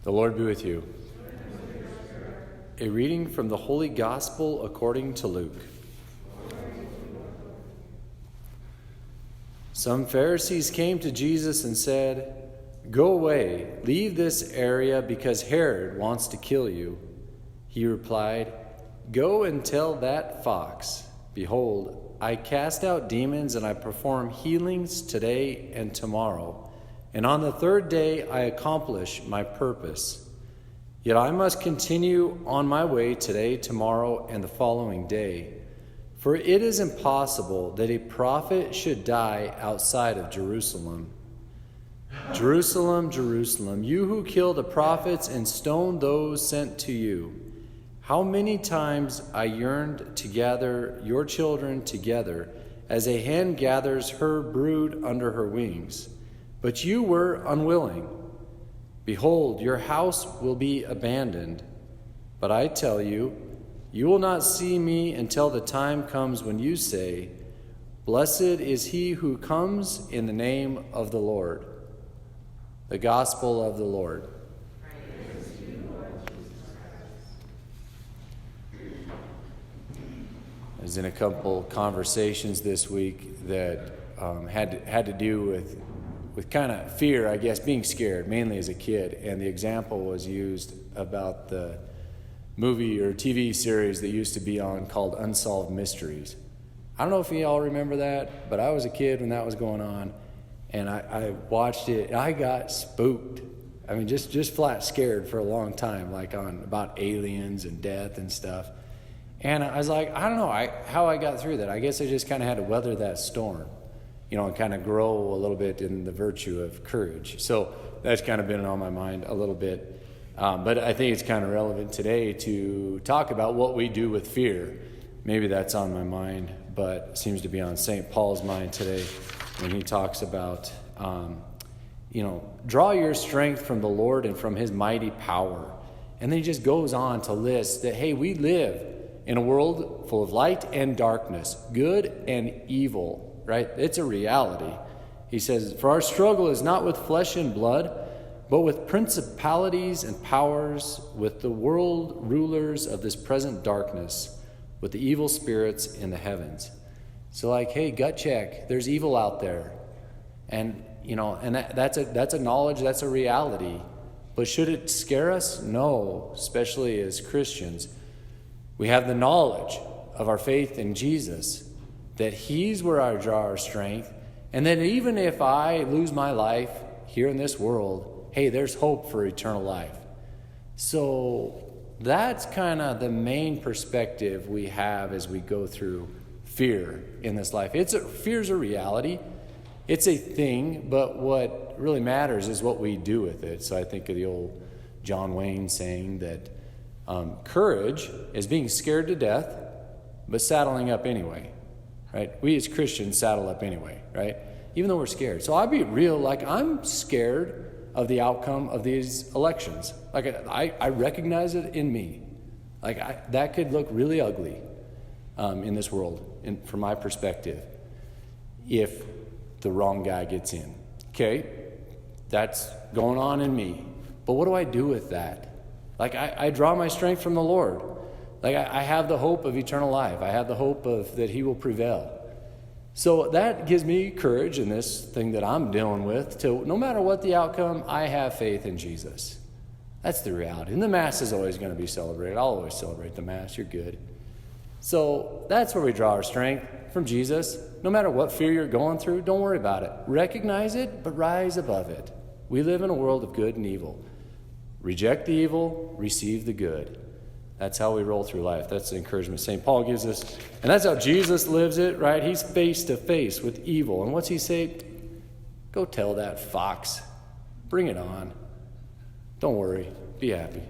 The Lord be with you. A reading from the Holy Gospel according to Luke. Some Pharisees came to Jesus and said, "Go away, leave this area because Herod wants to kill you." He replied, "Go and tell that fox, behold, I cast out demons and I perform healings today and tomorrow. And on the third day I accomplish my purpose. Yet I must continue on my way today, tomorrow, and the following day. For it is impossible that a prophet should die outside of Jerusalem. Jerusalem, Jerusalem, you who kill the prophets and stone those sent to you. How many times I yearned to gather your children together as a hen gathers her brood under her wings. But you were unwilling. Behold, your house will be abandoned. But I tell you, you will not see me until the time comes when you say, 'Blessed is he who comes in the name of the Lord.'" The Gospel of the Lord. Praise to you, Lord Jesus Christ. I was in a couple conversations this week that had to do with kind of fear, I guess, being scared, mainly as a kid. And the example was used about the movie or TV series that used to be on called Unsolved Mysteries. I don't know if you all remember that, but I was a kid when that was going on, and I watched it, and I got spooked. I mean, just flat scared for a long time, like on about aliens and death and stuff. And I was like, I don't know how I got through that. I guess I just kind of had to weather that storm, and kind of grow a little bit in the virtue of courage. So that's kind of been on my mind a little bit. But I think it's kind of relevant today to talk about what we do with fear. Maybe that's on my mind, but seems to be on St. Paul's mind today when he talks about, draw your strength from the Lord and from his mighty power. And then he just goes on to list that, hey, we live in a world full of light and darkness, good and evil. Right? It's a reality. He says, "For our struggle is not with flesh and blood, but with principalities and powers, with the world rulers of this present darkness, with the evil spirits in the heavens." So hey, gut check. There's evil out there. And, that's a knowledge, that's a reality. But should it scare us? No, especially as Christians. We have the knowledge of our faith in Jesus, that he's where I draw our strength, and that even if I lose my life here in this world, hey, there's hope for eternal life. So that's kind of the main perspective we have as we go through fear in this life. Fear's a reality. It's a thing, but what really matters is what we do with it. So I think of the old John Wayne saying that courage is being scared to death, but saddling up anyway. Right? We as Christians saddle up anyway, right? Even though we're scared. So I'll be real, I'm scared of the outcome of these elections. I recognize it in me. That could look really ugly in this world, from my perspective, if the wrong guy gets in. Okay, that's going on in me. But what do I do with that? I draw my strength from the Lord. I have the hope of eternal life. I have the hope that he will prevail. So that gives me courage in this thing that I'm dealing with, to no matter what the outcome, I have faith in Jesus. That's the reality. And the Mass is always going to be celebrated. I'll always celebrate the Mass. You're good. So that's where we draw our strength, from Jesus. No matter what fear you're going through, don't worry about it. Recognize it, but rise above it. We live in a world of good and evil. Reject the evil, receive the good. That's how we roll through life. That's the encouragement St. Paul gives us. And that's how Jesus lives it, right? He's face to face with evil. And what's he say? Go tell that fox. Bring it on. Don't worry. Be happy.